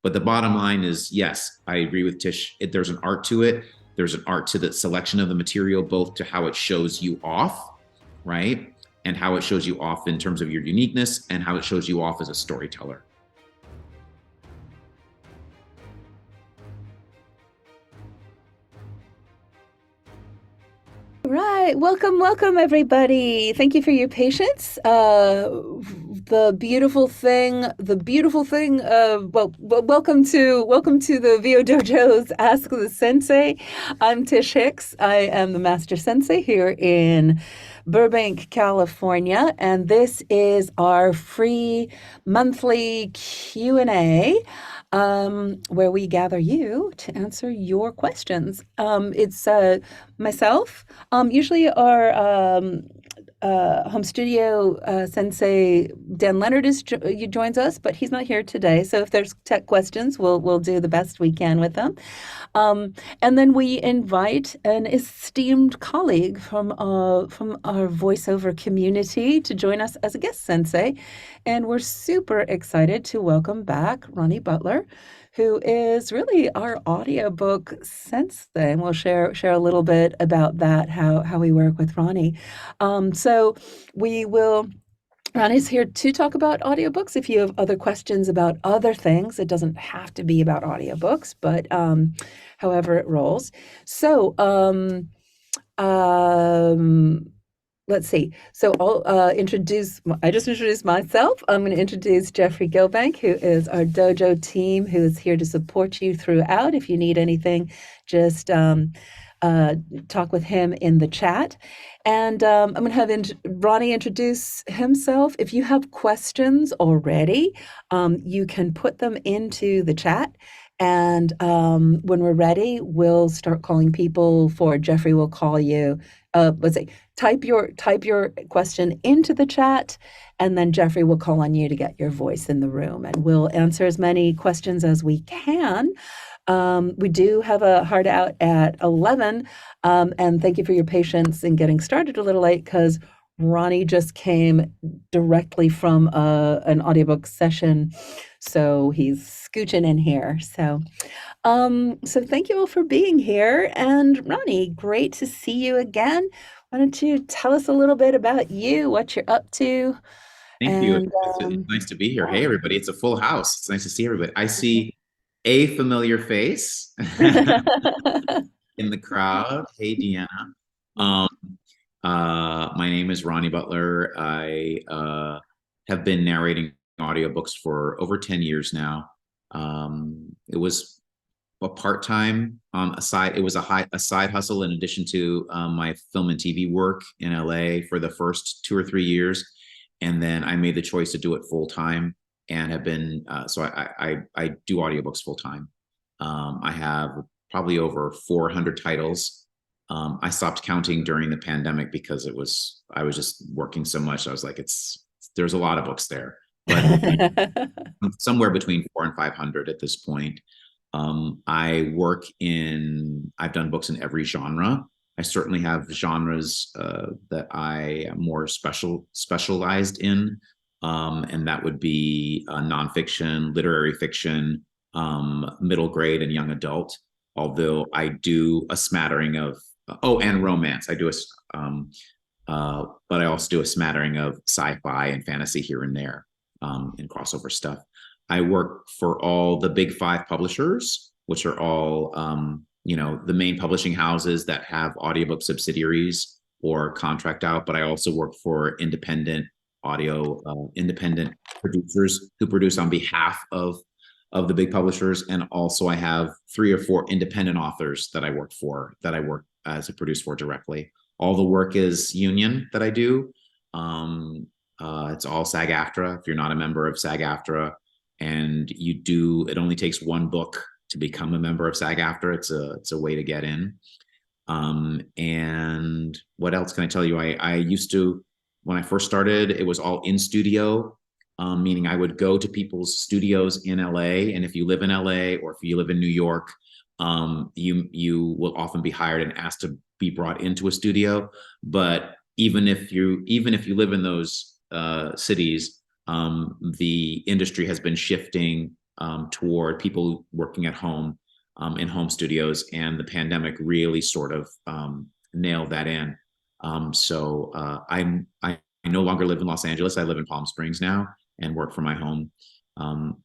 But the bottom line is, yes, I agree with Tish. There's an art to it. There's an art to the selection of the material, both to how it shows you off, right? And how it shows you off in terms of your uniqueness and how it shows you off as a storyteller. Right. Welcome, everybody. Thank you for your patience. Welcome to the VO Dojo's Ask the Sensei. I'm Tish Hicks. I am the Master Sensei here in Burbank, California, and this is our free monthly Q&A. Where we gather you to answer your questions. It's myself, usually our home studio sensei Dan Leonard joins us, but he's not here today. So if there's tech questions, we'll do the best we can with them. And then we invite an esteemed colleague from our voiceover community to join us as a guest sensei. And we're super excited to welcome back Ronnie Butler, who is really our audiobook sensei. And we'll share a little bit about that, how we work with Ronnie. So we will Ronnie's here to talk about audiobooks. If you have other questions about other things, it doesn't have to be about audiobooks, but however it rolls. So let's see. So I just introduced myself. I'm going to introduce Jeffrey Gilbank, who is our Dojo team, who is here to support you throughout. If you need anything, just talk with him in the chat. And I'm going to have Ronnie introduce himself. If you have questions already, you can put them into the chat. And when we're ready, we'll start calling people for Jeffrey will call you. Let's say type your question into the chat, and then Jeffrey will call on you to get your voice in the room. And we'll answer as many questions as we can. We do have a hard out at 11, and thank you for your patience in getting started a little late because Ronnie just came directly from an audiobook session, so he's scooching in here. So thank you all for being here. And Ronnie, great to see you again. Why don't you tell us a little bit about you, what you're up to? Thank you. And It's nice to be here. yeah. Hey, everybody. It's a full house. It's nice to see everybody. I see a familiar face in the crowd. Hey, Deanna. Um, my name is Ronnie Butler. I have been narrating audiobooks for over 10 years now. It was a part-time it was a side hustle in addition to my film and TV work in LA for the first 2 or 3 years. And then I made the choice to do it full time and have been, so I do audiobooks full time. I have probably over 400 titles. I stopped counting during the pandemic because I was just working so much. I was like, there's a lot of books there, but somewhere between 400 and 500 at this point. I've done books in every genre. I certainly have genres that I am more specialized in, and that would be nonfiction, literary fiction, middle grade, and young adult. Although I do a smattering of and romance. But I also do a smattering of sci-fi and fantasy here and there, and crossover stuff. I work for all the big five publishers, which are all, the main publishing houses that have audiobook subsidiaries or contract out. But I also work for independent producers who produce on behalf of the big publishers. And also I have 3 or 4 independent authors that I work as a producer for directly. All the work is union that I do. It's all SAG-AFTRA. If you're not a member of SAG-AFTRA, and it only takes one book to become a member of SAG-AFTRA. It's a way to get in. And what else can I tell you? I used to, when I first started, it was all in studio, meaning I would go to people's studios in LA. And if you live in LA or if you live in New York, you will often be hired and asked to be brought into a studio. But even if you live in those cities, the industry has been shifting toward people working at home in home studios, and the pandemic really sort of nailed that in. I no longer live in Los Angeles. I live in Palm Springs now and work from my home.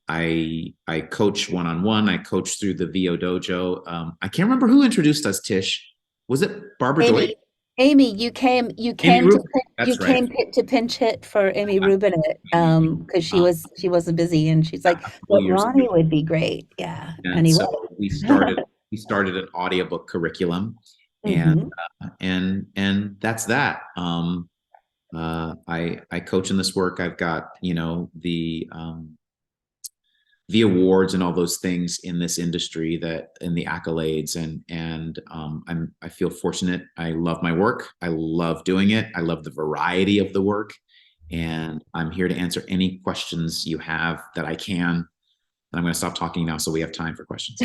I coach one-on-one. I coach through the VO Dojo. I can't remember who introduced us, Tish. Was it Barbara Doyle? Amy, Amy, you Amy came to Rubin. That's right. pinch hit for Amy Rubin because Um, she wasn't busy and she's a like, couple but years ago. Ronnie would be great. Yeah. And And he so was. we started an audiobook curriculum, and Hmm. and that's that. I coach in this work. I've got the awards and all those things in this industry, that in the accolades, and I feel fortunate. I love my work. I love doing it. I love the variety of the work, and I'm here to answer any questions you have that I can. I'm going to stop talking now so we have time for questions.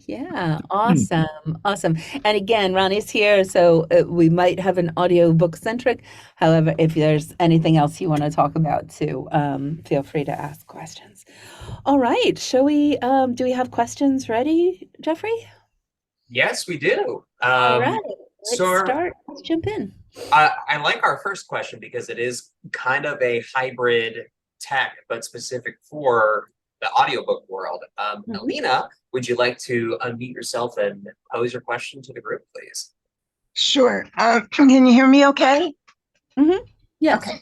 Yeah, awesome. Awesome. And again, Ronnie's here, so we might have an audiobook centric. However, if there's anything else you want to talk about too, feel free to ask questions. All right. Shall we, do we have questions ready, Jeffrey? Yes, we do. All right. Let's So start. Let's jump in. I like our first question because it is kind of a hybrid tech, but specific for the audiobook world. Mhm. Alina, would you like to unmute yourself and pose your question to the group, please? Sure. Can you hear me okay? Yes. Okay.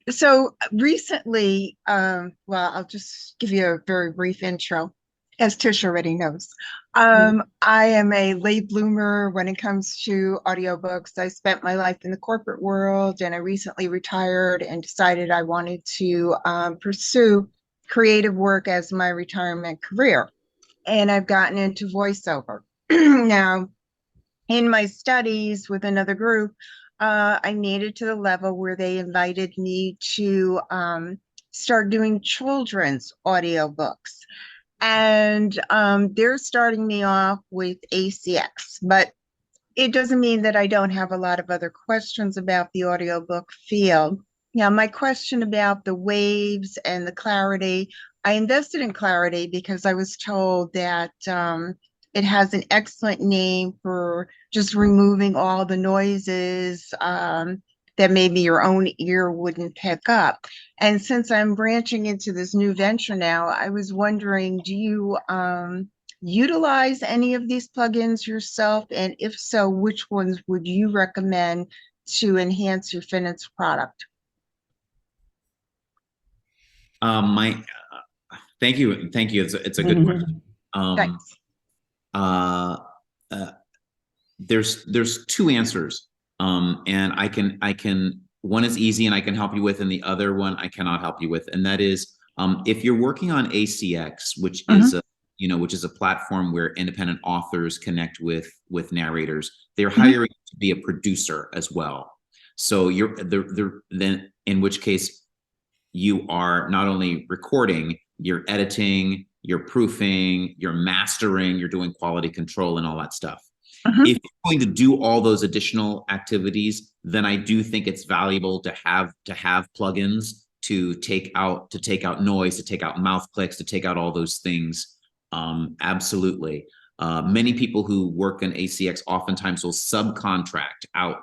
So recently, well, I'll just give you a very brief intro, as Tish already knows. I am a late bloomer when it comes to audiobooks. I spent my life in the corporate world, and I recently retired and decided I wanted to pursue creative work as my retirement career. And I've gotten into voiceover. Now, in my studies with another group, I made it to the level where they invited me to start doing children's audiobooks. And they're starting me off with ACX, but it doesn't mean that I don't have a lot of other questions about the audiobook field. Now, my question about the waves and the clarity, I invested in clarity because I was told that it has an excellent name for just removing all the noises that maybe your own ear wouldn't pick up. And since I'm branching into this new venture now, I was wondering, do you utilize any of these plugins yourself? And if so, which ones would you recommend to enhance your finished product? Thank you. It's a good question. Thanks. Uh, uh, there's two answers, and I can one is easy and I can help you with, and the other one I cannot help you with, and that is if you're working on ACX, which is a platform where independent authors connect with narrators. They're hiring to be a producer as well. So then in which case you are not only recording, you're editing, you're proofing, you're mastering, you're doing quality control and all that stuff. If you're going to do all those additional activities, then I do think it's valuable to have plugins to take out noise, to take out mouth clicks, to take out all those things. Absolutely. Many people who work in ACX oftentimes will subcontract out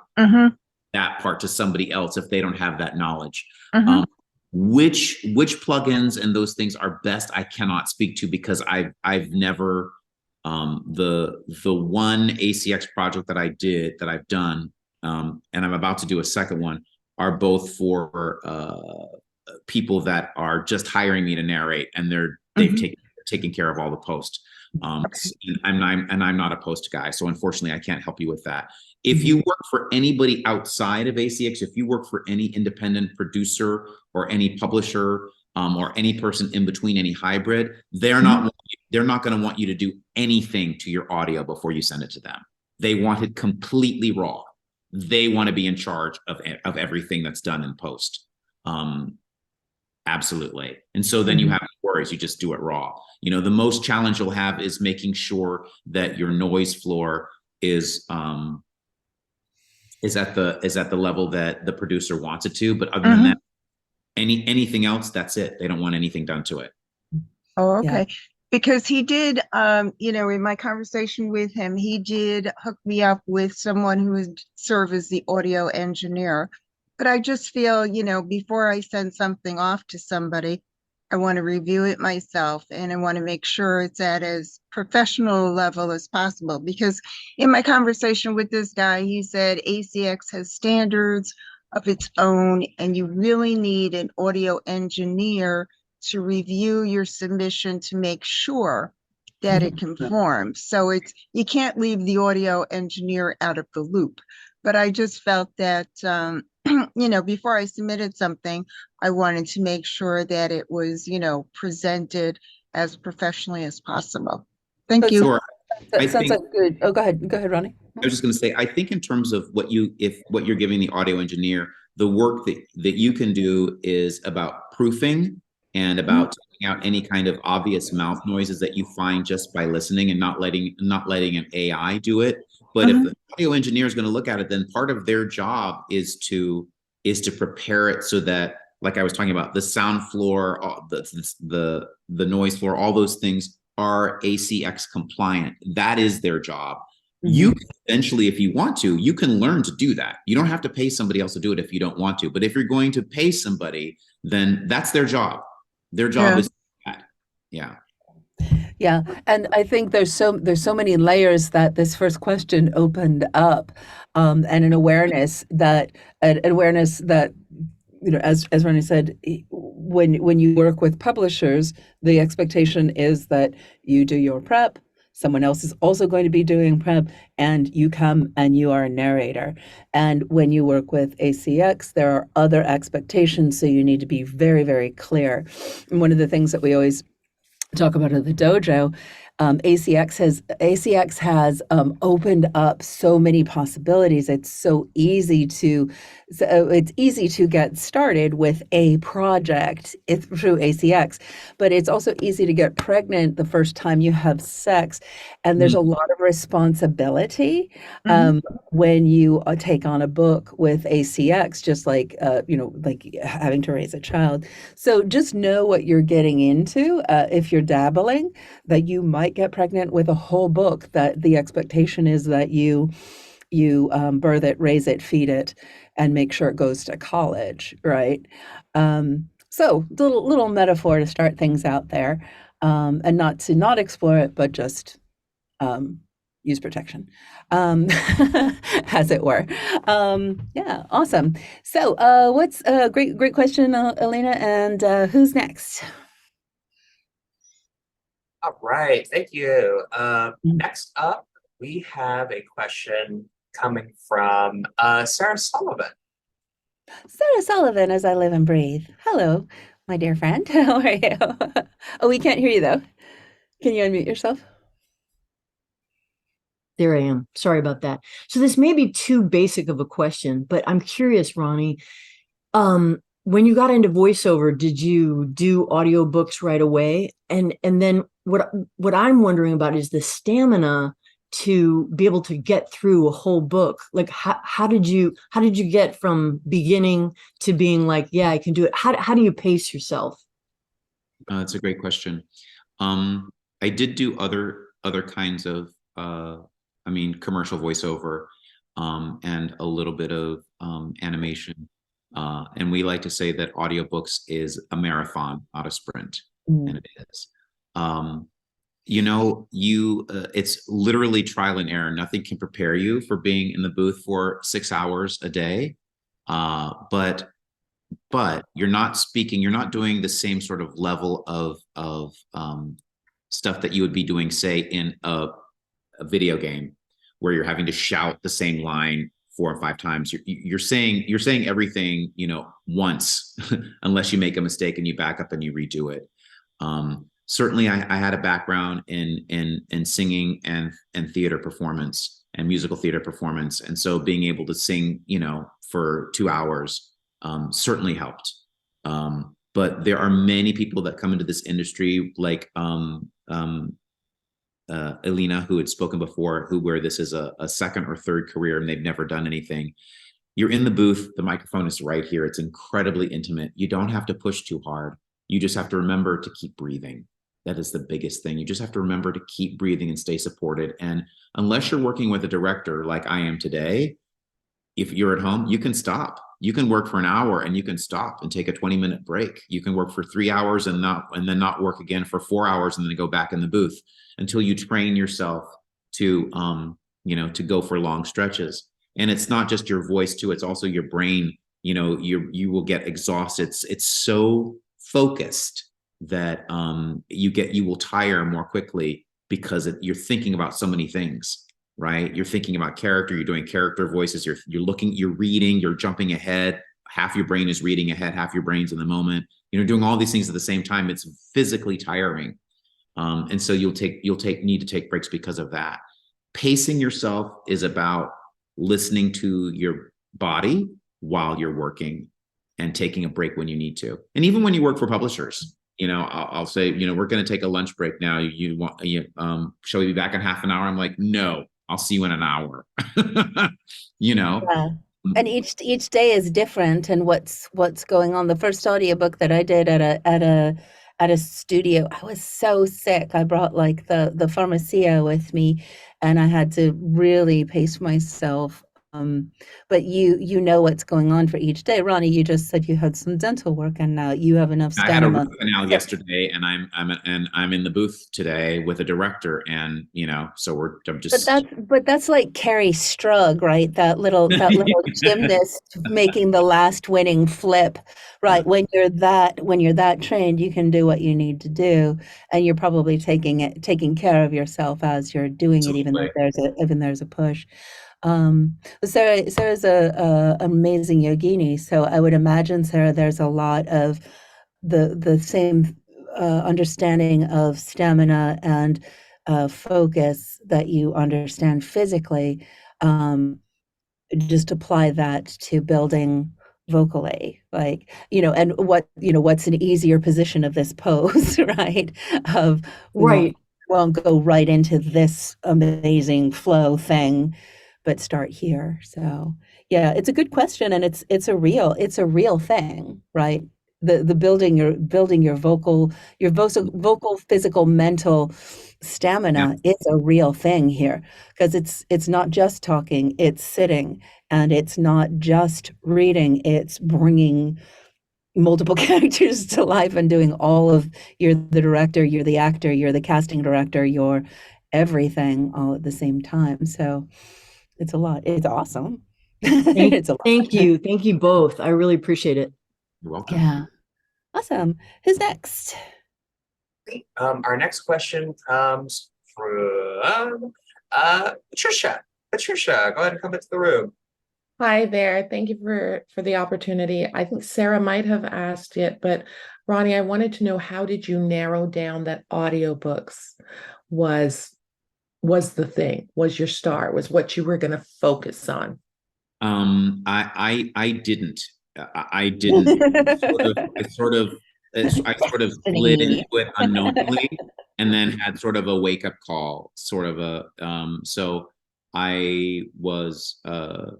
that part to somebody else if they don't have that knowledge. Which plugins and those things are best, I cannot speak to, because I've never the one ACX project that I've done, and I'm about to do a second one, are both for people that are just hiring me to narrate, and they've taken care of all the post. I'm not a post guy, so unfortunately I can't help you with that. If you work for anybody outside of ACX, if you work for any independent producer or any publisher, or any person in between, any hybrid, they're not going to want you to do anything to your audio before you send it to them. They want it completely raw. They want to be in charge of everything that's done in post. Absolutely. And so then you have no worries. You just do it raw. The most challenge you'll have is making sure that your noise floor is at the level that the producer wants it to. But other than that, anything else, that's it. They don't want anything done to it. Oh, Yeah. okay. Because he did, in my conversation with him, he did hook me up with someone who would serve as the audio engineer. But I just feel, before I send something off to somebody, I want to review it myself and I want to make sure it's at as professional a level as possible. Because in my conversation with this guy, he said ACX has standards of its own, and you really need an audio engineer to review your submission to make sure that it conforms. So you can't leave the audio engineer out of the loop. But I just felt that before I submitted something, I wanted to make sure that it was, presented as professionally as possible. Thank That you. Sure. I sounds think like good. Oh, go ahead. Go ahead, Ronnie. I was just going to say, I think in terms of what you're giving the audio engineer, the work that you can do is about proofing and about taking out any kind of obvious mouth noises that you find just by listening and not letting an AI do it. But if the audio engineer is going to look at it, then part of their job is to prepare it so that, like I was talking about, the sound floor, the noise floor, all those things are ACX compliant. That is their job. You can eventually, if you want to, you can learn to do that. You don't have to pay somebody else to do it if you don't want to. But if you're going to pay somebody, then that's their job. Their job is that. Yeah. Yeah, and I think there's so many layers that this first question opened up, and an awareness that as Ronnie said, when you work with publishers, the expectation is that you do your prep. Someone else is also going to be doing prep, and you come and you are a narrator. And when you work with ACX, there are other expectations, so you need to be very, very clear. And one of the things that we always talk about at the dojo, ACX has opened up so many possibilities. It's easy to get started with a project through ACX, but it's also easy to get pregnant the first time you have sex, and there's a lot of responsibility when you take on a book with ACX, just like like having to raise a child. So just know what you're getting into. If you're dabbling, that you might get pregnant with a whole book, that the expectation is that you birth it, raise it, feed it, and make sure it goes to college, right? So little metaphor to start things out there, and not to not explore it, but just use protection, as it were. Yeah, awesome. So what's a great question, Elena, and who's next? All right, thank you. Next up, we have a question coming from Sarah Sullivan. Sarah Sullivan, as I live and breathe. Hello, my dear friend. How are you? Oh, we can't hear you though. Can you unmute yourself? There I am. Sorry about that. So this may be too basic of a question, but I'm curious, Ronnie. When you got into voiceover, did you do audiobooks right away? And then what I'm wondering about is the stamina to be able to get through a whole book. Like how did you get from beginning to being like, yeah, I can do it? How do you pace yourself? That's a great question. I did do other kinds of commercial voiceover, and a little bit of animation. And we like to say that audiobooks is a marathon, not a sprint. And it is. It's literally trial and error. Nothing can prepare you for being in the booth for 6 hours a day. But you're not doing the same sort of level of stuff that you would be doing, say, in a video game where you're having to shout the same line 4 or 5 times. You're saying everything, once, unless you make a mistake and you back up and you redo it. Certainly I had a background in singing and theater performance and musical theater performance. And so being able to sing, for 2 hours certainly helped. But there are many people that come into this industry, like Elena, who had spoken before, where this is a second or third career and they've never done anything. You're in the booth, the microphone is right here. It's incredibly intimate. You don't have to push too hard. You just have to remember to keep breathing. That is the biggest thing. You just have to remember to keep breathing and stay supported. And unless you're working with a director like I am today, if you're at home, you can stop. You can work for an hour and you can stop and take a 20-minute break. You can work for 3 hours and then not work again for 4 hours and then go back in the booth until you train yourself to to go for long stretches. And it's not just your voice too, it's also your brain. You will get exhausted. It's so focused that you will tire more quickly because you're thinking about so many things, right? You're thinking about character, you're doing character voices, you're looking, you're reading, you're jumping ahead. Half your brain is reading ahead, half your brain's in the moment. Doing all these things at the same time. It's physically tiring. And so you'll need to take breaks because of that. Pacing yourself is about listening to your body while you're working and taking a break when you need to. And even when you work for publishers, I'll say, we're going to take a lunch break now. Shall we be back in half an hour? I'm like, no, I'll see you in an hour. Yeah. And each day is different, and what's going on. The first audiobook that I did at a studio, I was so sick. I brought like the pharmacia with me, and I had to really pace myself. But you know what's going on for each day. Ronnie, you just said you had some dental work, and now you have enough I had a stamina. root canal yesterday, and I'm in the booth today with a director, and so I'm just. But that's like Carrie Strug, right? That little gymnast making the last winning flip, right? When you're that trained, you can do what you need to do, and you're probably taking care of yourself as you're doing it, even there's a push. Sarah's a amazing yogini, so I would imagine, Sarah, there's a lot of the same understanding of stamina and focus that you understand physically. Just apply that to building vocally, like, and what's an easier position of this pose, right? Of Right. won't go right into this amazing flow thing, but start here. So yeah, it's a good question, and it's a real thing, right? The building your vocal, physical, mental stamina is a real thing here, because it's not just talking, it's sitting, and it's not just reading, it's bringing multiple characters to life and doing all of, you're the director, you're the actor, you're the casting director, you're everything all at the same time. So it's a lot. It's awesome. It's a lot. Thank you. Thank you both. I really appreciate it. You're welcome. Yeah. Awesome. Who's next? Our next question comes from Patricia. Patricia, go ahead and come into the room. Hi there. Thank you for the opportunity. I think Sarah might have asked it, but Ronnie, I wanted to know, how did you narrow down that audiobooks was the thing, was your star, was what you were going to focus on? I didn't. I didn't. I sort of slid into it unknowingly, and then had sort of a wake up call, sort of a. So I was on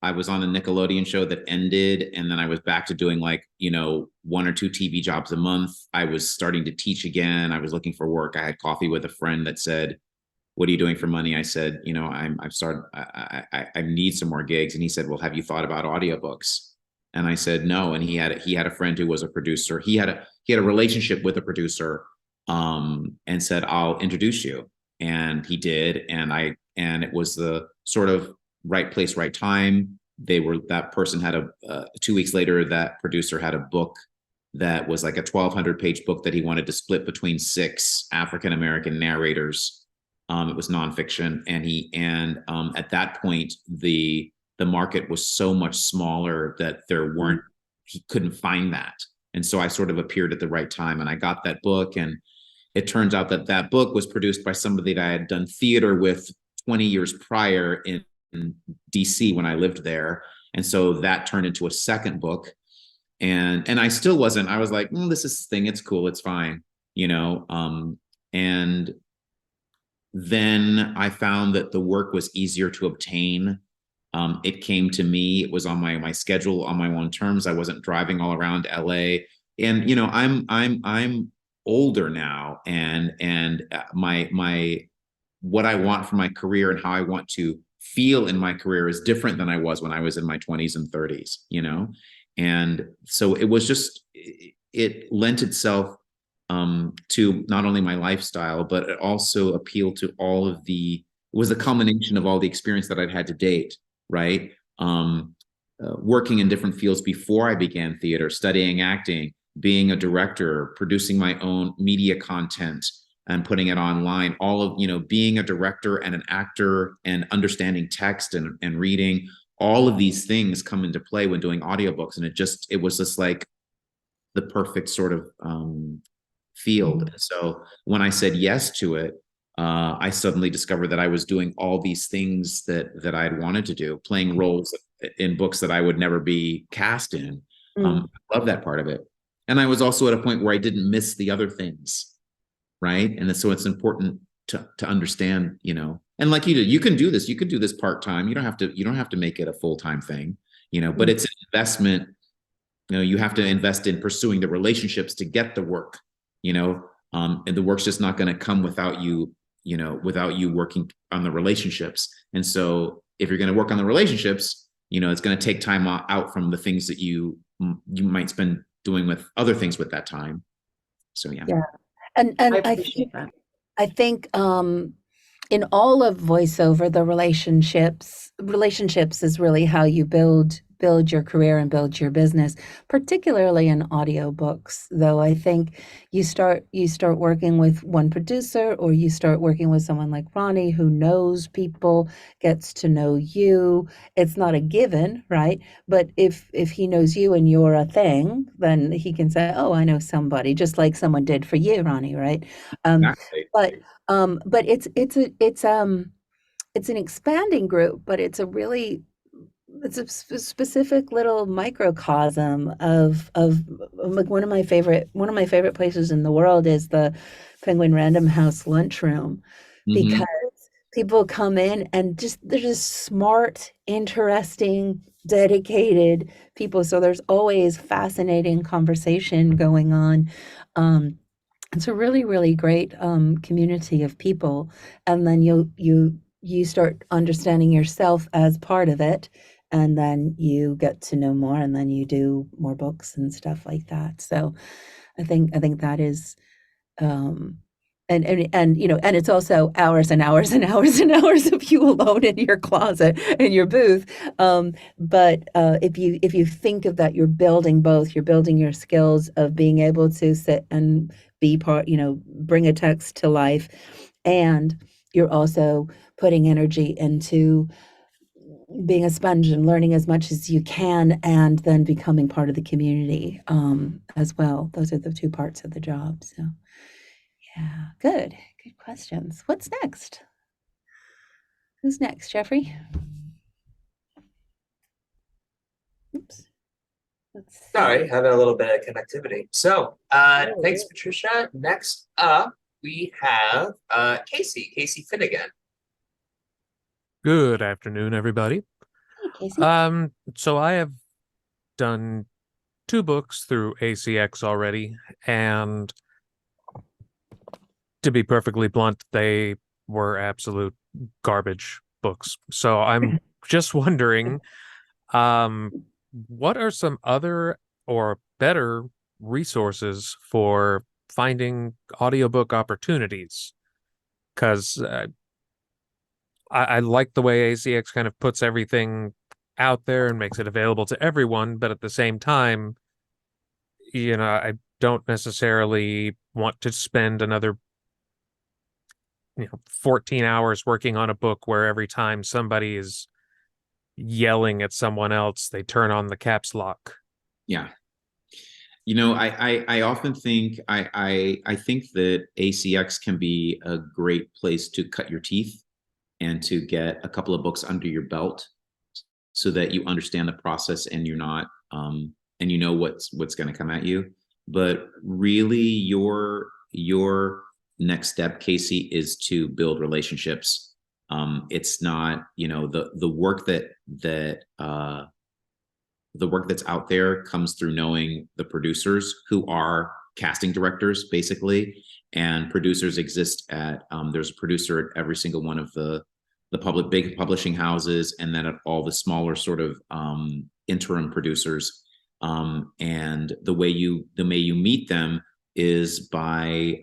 a Nickelodeon show that ended, and then I was back to doing 1 or 2 TV jobs a month. I was starting to teach again. I was looking for work. I had coffee with a friend that said, "What are you doing for money?" I said, I need some more gigs. And he said, "Well, have you thought about audiobooks?" And I said, "No." And he had a friend who was a producer. He had a relationship with a producer, and said, "I'll introduce you." And he did. And it was the sort of right place, right time. That person had 2 weeks later, that producer had a book that was like a 1,200-page book that he wanted to split between 6 African-American narrators. It was nonfiction, and at that point, the market was so much smaller that he couldn't find that. And so I sort of appeared at the right time, and I got that book. And it turns out that book was produced by somebody that I had done theater with 20 years prior in DC when I lived there. And so that turned into a second book. And I still wasn't, I was like, this is the thing. It's cool. It's fine. And then I found that the work was easier to obtain. It came to me. It was on my schedule, on my own terms. I wasn't driving all around LA. And I'm older now, and my what I want for my career and how I want to feel in my career is different than I was when I was in my 20s and 30s, you know? And so it was just, it lent itself to not only my lifestyle, but it also appealed to all of it was a culmination of all the experience that I'd had to date, right? Working in different fields before I began theater, studying acting, being a director, producing my own media content and putting it online, all of, you know, being a director and an actor and understanding text and reading, all of these things come into play when doing audiobooks. And it was just like the perfect sort of field. So when I said yes to it, I suddenly discovered that I was doing all these things that I'd wanted to do, playing roles in books that I would never be cast in. I love that part of it. And I was also at a point where I didn't miss the other things, right? And so it's important to understand, you know, and like you did, you can do this part-time. You don't have to make it a full-time thing, you know, but it's an investment. You know, you have to invest in pursuing the relationships to get the work, you know, and the work's just not going to come without you, you know, without you working on the relationships. And so if you're going to work on the relationships, you know, it's going to take time out from the things that you might spend doing with other things with that time. So yeah. And I appreciate that. I think in all of voiceover, the relationships is really how you build your career and build your business, particularly in audiobooks. Though I think you start working with one producer, or you start working with someone like Ronnie who knows people, gets to know you. It's not a given, right? But if he knows you and you're a thing, then he can say, "Oh, I know somebody," just like someone did for you, Ronnie, right? Exactly. But it's an expanding group, but it's a specific little microcosm of like one of my favorite places in the world is the Penguin Random House lunchroom, because people come in and they're just smart, interesting, dedicated people. So there's always fascinating conversation going on. It's a really, really great community of people, and then you start understanding yourself as part of it, and then you get to know more, and then you do more books and stuff like that. So I think that is and you know, and it's also hours and hours and hours and hours of you alone in your closet, in your booth. But if you think of that, you're building both. You're building your skills of being able to sit and be part, you know, bring a text to life, and you're also putting energy into being a sponge and learning as much as you can, and then becoming part of the community as well. Those are the two parts of the job. So yeah, good questions. What's next? Who's next, Jeffrey? Oops. Let's see. Sorry, having a little bit of connectivity. So thanks, Patricia. Next up, we have Casey Finnegan. Good afternoon, everybody. Hey, Casey. So I have done 2 books through ACX already, and to be perfectly blunt, they were absolute garbage books. So I'm just wondering, what are some other or better resources for finding audiobook opportunities? Because I like the way ACX kind of puts everything out there and makes it available to everyone, but at the same time, you know, I don't necessarily want to spend another 14 hours working on a book where every time somebody is yelling at someone else, they turn on the caps lock. Yeah. You know, I often think I think that ACX can be a great place to cut your teeth and to get a couple of books under your belt, so that you understand the process and you're not and you know what's going to come at you. But really, your next step, Casey, is to build relationships. It's not, you know, the work the work that's out there comes through knowing the producers who are casting directors basically, and producers exist at there's a producer at every single one of the big publishing houses, and then at all the smaller sort of interim producers. And the way you meet them is by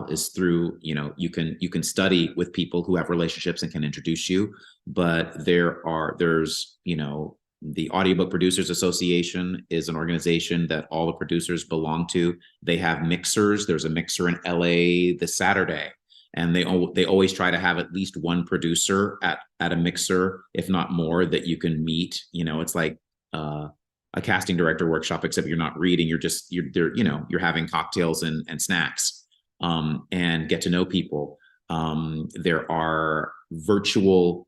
is through, you can study with people who have relationships and can introduce you. But there's the Audiobook Producers Association is an organization that all the producers belong to. They have mixers. There's a mixer in LA this Saturday, and they always try to have at least one producer at a mixer, if not more, that you can meet. It's like a casting director workshop, except you're not reading. You're having cocktails and snacks, and get to know people. There are virtual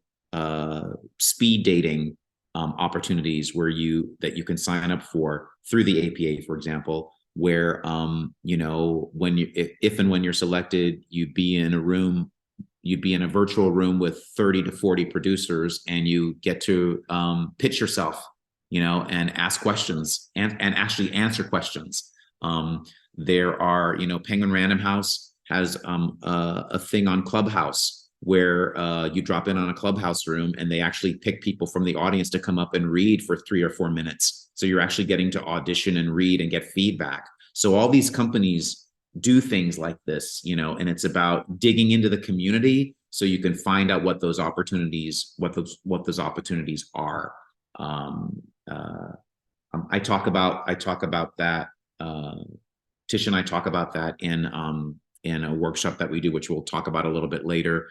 speed dating opportunities that you can sign up for through the APA, for example, where if and when you're selected, you'd be in a virtual room with 30 to 40 producers, and you get to pitch yourself, and ask questions and actually answer questions. There are, Penguin Random House has a thing on Clubhouse where you drop in on a Clubhouse room, and they actually pick people from the audience to come up and read for 3 or 4 minutes. So you're actually getting to audition and read and get feedback. So all these companies do things like this, and it's about digging into the community so you can find out what those opportunities are. I talk about that. Tish and I talk about that in a workshop that we do, which we'll talk about a little bit later.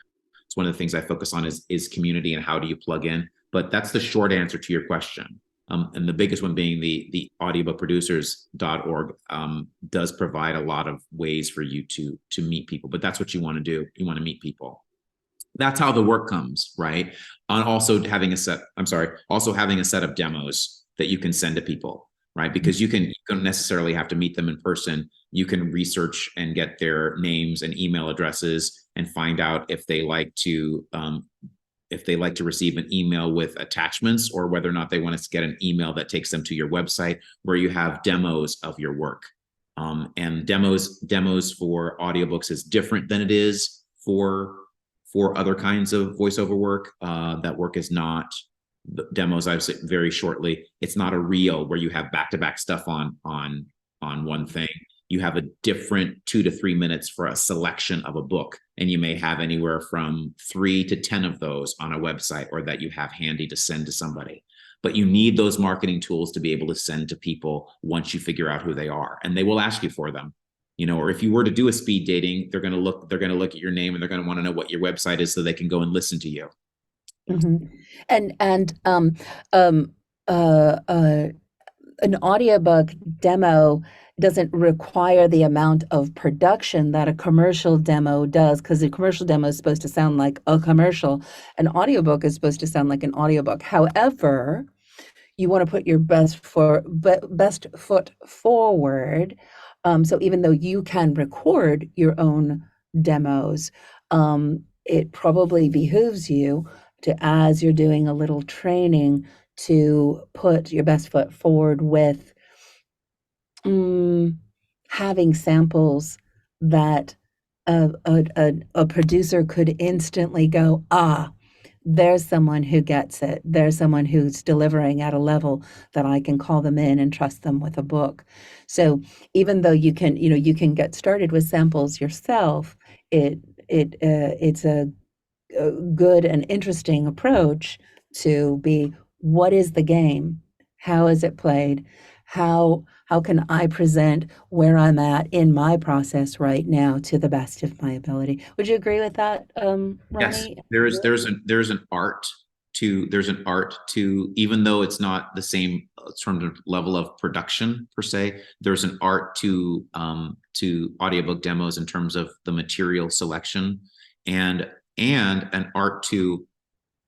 It's one of the things I focus on is community and how do you plug in. But that's the short answer to your question. And the biggest one being the audiobookproducers.org does provide a lot of ways for you to meet people. But that's what you want to do. You want to meet people. That's how the work comes, right? And also having a set of demos that you can send to people, right? Because you don't necessarily have to meet them in person. You can research and get their names and email addresses and find out if they like to receive an email with attachments, or whether or not they want to get an email that takes them to your website where you have demos of your work. And demos for audiobooks is different than it is for other kinds of voiceover work. That work is not demos. I've said very shortly, it's not a reel where you have back-to-back stuff on one thing. You have a different 2 to 3 minutes for a selection of a book, and you may have anywhere from 3 to 10 of those on a website, or that you have handy to send to somebody. But you need those marketing tools to be able to send to people once you figure out who they are, and they will ask you for them. Or if you were to do a speed dating, they're going to look at your name, and they're going to want to know what your website is so they can go and listen to you. Mm-hmm. And an audiobook demo doesn't require the amount of production that a commercial demo does, because a commercial demo is supposed to sound like a commercial. An audiobook is supposed to sound like an audiobook. However, you want to put your best foot forward. So even though you can record your own demos, it probably behooves you to, as you're doing a little training, to put your best foot forward with having samples that a producer could instantly go, there's someone who gets it. There's someone who's delivering at a level that I can call them in and trust them with a book. So even though you can get started with samples yourself, it's a good and interesting approach to be, what is the game? How is it played? How can I present where I'm at in my process right now to the best of my ability? Would you agree with that, Ronnie? Yes, there's an art to, even though it's not the same sort of level of production per se, there's an art to audiobook demos in terms of the material selection, and an art to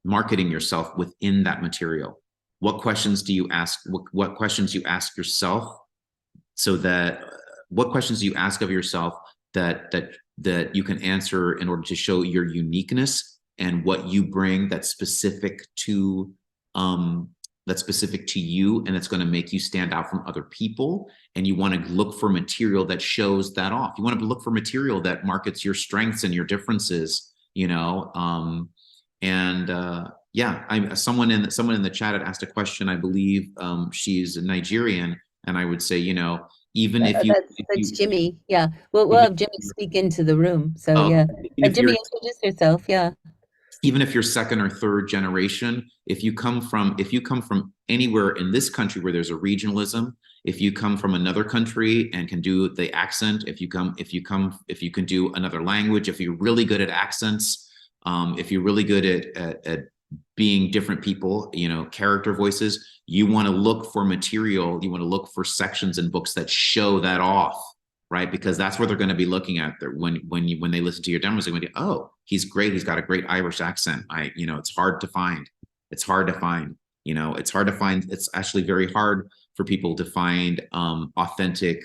marketing yourself within that material. What questions do you ask? What questions you ask yourself, so that what questions do you ask of yourself that you can answer in order to show your uniqueness and what you bring that's specific to that's specific to you and it's going to make you stand out from other people. And you want to look for material that shows that off. You want to look for material that markets your strengths and your differences, you know. Yeah, someone in the chat had asked a question. I believe she's Nigerian, and I would say, you know, even if you, that's Jimmy. Yeah, we'll even have Jimmy speak into the room. So oh, yeah, even and if Jimmy, you're introduce yourself. Yeah. even if you're second or third generation, if you come from anywhere in this country where there's a regionalism, if you come from another country and can do the accent, if you can do another language, if you're really good at accents, if you're really good at being different people, you know, character voices, you want to look for material, you want to look for sections in books that show that off, right? Because that's what they're going to be looking at there when they listen to your demos. They're going to go, oh, he's great. He's got a great Irish accent. It's hard to find. It's hard to find. You know, it's hard to find. It's actually very hard for people to find authentic,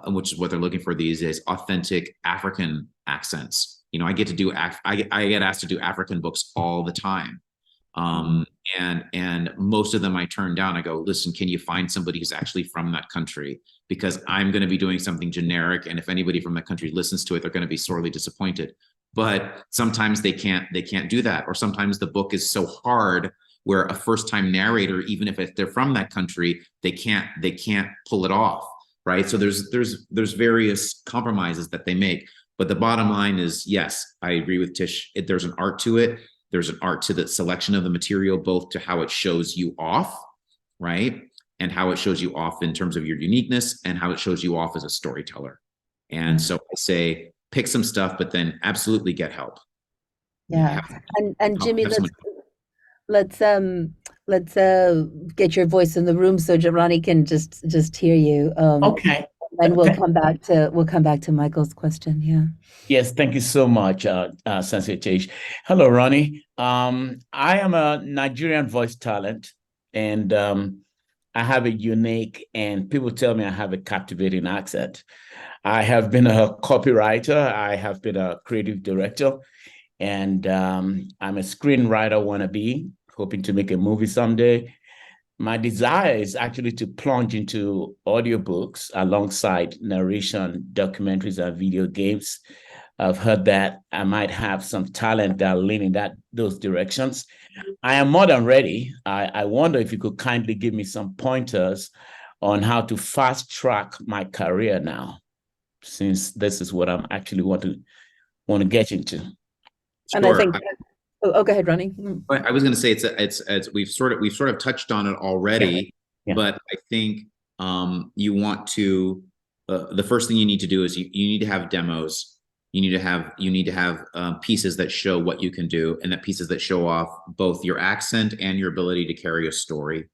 which is what they're looking for these days, authentic African accents. You know, I get asked to do African books all the time. And most of them I turn down. I go, listen, can you find somebody who's actually from that country? Because I'm going to be doing something generic. And if anybody from that country listens to it, they're going to be sorely disappointed. But sometimes they can't do that. Or sometimes the book is so hard where a first-time narrator, even if they're from that country, they can't pull it off. Right. So there's various compromises that they make. But the bottom line is, yes, I agree with Tish. There's an art to it. There's an art to the selection of the material, both to how it shows you off, right? And how it shows you off in terms of your uniqueness and how it shows you off as a storyteller. And so I say, pick some stuff, but then absolutely get help. Yeah. And Jimmy, let's get your voice in the room so Ronnie can just hear you. Okay. And we'll come back to Michael's question. Yeah. Yes, thank you so much, Sensei Tish. Hello, Ronnie. I am a Nigerian voice talent, and I have a unique, and people tell me I have a captivating accent. I have been a copywriter. I have been a creative director, and I'm a screenwriter wannabe, hoping to make a movie someday. My desire is actually to plunge into audiobooks alongside narration, documentaries, and video games. I've heard that I might have some talent that lean in those directions. I am more than ready. I wonder if you could kindly give me some pointers on how to fast track my career now, since this is what I'm actually want to get into. And I think. Oh, go ahead, Ronnie. I was going to say it's we've sort of touched on it already, yeah. But I think you want to the first thing you need to do is you need to have demos. You need to have pieces that show what you can do, and that pieces that show off both your accent and your ability to carry a story.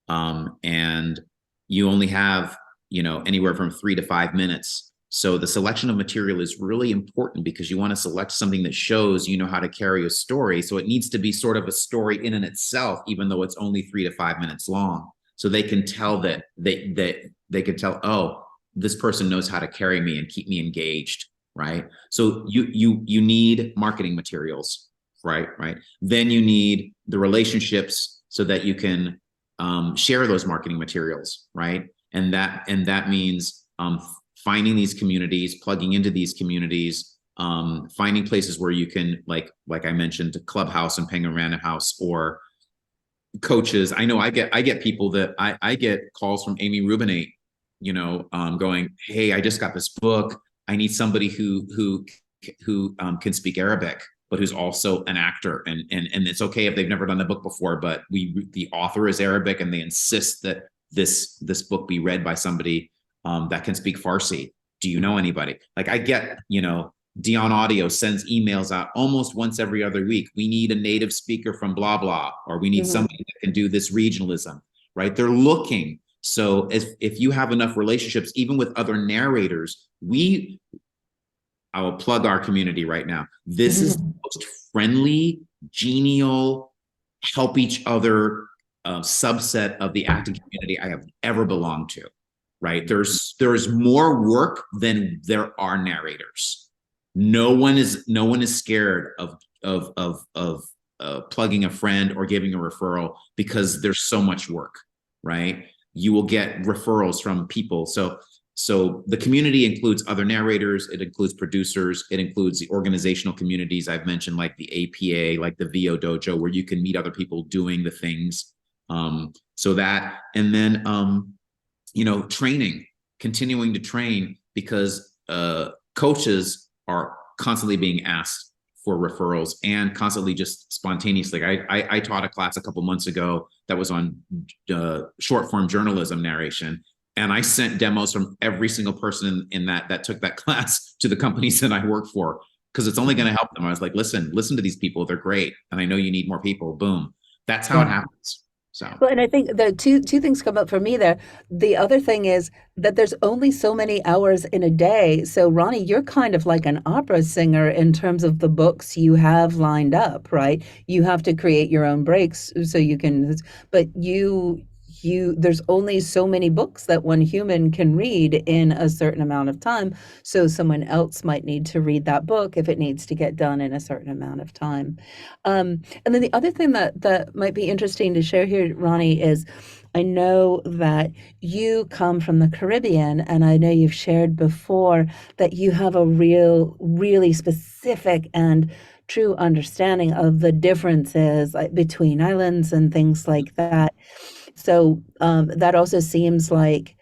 And you only have anywhere from 3 to 5 minutes. So the selection of material is really important because you want to select something that shows you know how to carry a story. So it needs to be sort of a story in and itself, even though it's only 3 to 5 minutes long. So they can tell that they can tell, oh, this person knows how to carry me and keep me engaged, right? So you need marketing materials, right? Then you need the relationships so that you can share those marketing materials, right? And that means finding these communities, plugging into these communities, finding places where you can, like I mentioned, Clubhouse and Penguin Random House, or coaches. I know I get people that I get calls from Amy Rubinate, going, hey, I just got this book. I need somebody who can speak Arabic, but who's also an actor. And it's okay if they've never done the book before, but the author is Arabic, and they insist that this book be read by somebody that can speak Farsi. Do you know anybody? Like I get, Dion Audio sends emails out almost once every other week. We need a native speaker from blah, blah, or we need somebody that can do this regionalism, right? They're looking. So if you have enough relationships, even with other narrators, I will plug our community right now. This is the most friendly, genial, help each other subset of the acting community I have ever belonged to. Right? There's more work than there are narrators. No one is scared of plugging a friend or giving a referral, because there's so much work, right? You will get referrals from people. So the community includes other narrators, it includes producers, it includes the organizational communities I've mentioned, like the APA, like the VO Dojo, where you can meet other people doing the things. So that, and then, training, continuing to train, because coaches are constantly being asked for referrals and constantly just spontaneously. I taught a class a couple months ago that was on short form journalism narration. And I sent demos from every single person in that took that class to the companies that I work for, because it's only going to help them. I was like, listen to these people. They're great. And I know you need more people. Boom. That's how it happens. So. Well, and I think the two things come up for me there. The other thing is that there's only so many hours in a day. So Ronnie, you're kind of like an opera singer in terms of the books you have lined up, right? You have to create your own breaks so you can, but there's only so many books that one human can read in a certain amount of time. So someone else might need to read that book if it needs to get done in a certain amount of time. And then the other thing that might be interesting to share here, Ronnie, is I know that you come from the Caribbean, and I know you've shared before that you have a really specific and true understanding of the differences between islands and things like that. So that also seems like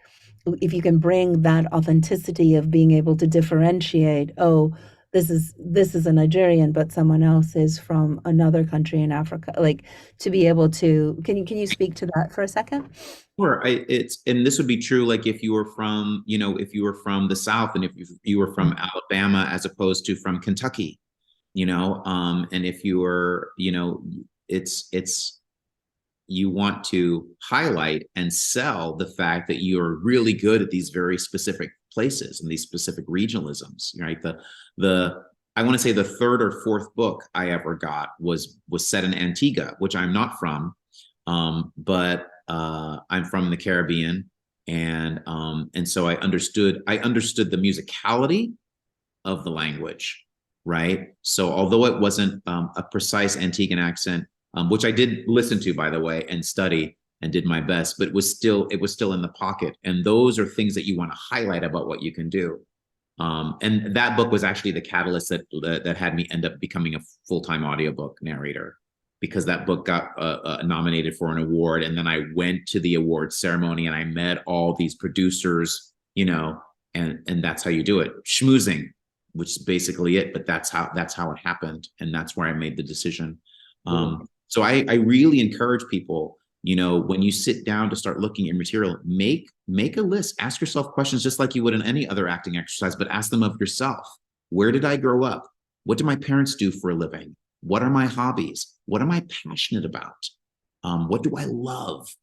if you can bring that authenticity of being able to differentiate, oh, this is a Nigerian, but someone else is from another country in Africa. Like, to be able to, can you speak to that for a second? Sure. And this would be true, like if you were from, the South, and if you were from Alabama as opposed to from Kentucky, and if you were, it's you want to highlight and sell the fact that you're really good at these very specific places and these specific regionalisms, right? I want to say the third or fourth book I ever got was set in Antigua, which I'm not from, but I'm from the Caribbean, and so I understood the musicality of the language, right? So although it wasn't a precise Antiguan accent, which I did listen to, by the way, and study and did my best, but it was still in the pocket. And those are things that you want to highlight about what you can do. And that book was actually the catalyst that had me end up becoming a full-time audiobook narrator, because that book got nominated for an award. And then I went to the award ceremony and I met all these producers, and that's how you do it. Schmoozing, which is basically it, but that's how it happened. And that's where I made the decision. So I really encourage people, when you sit down to start looking at material, make a list, ask yourself questions just like you would in any other acting exercise, but ask them of yourself. Where did I grow up? What do my parents do for a living? What are my hobbies? What am I passionate about? What do I love?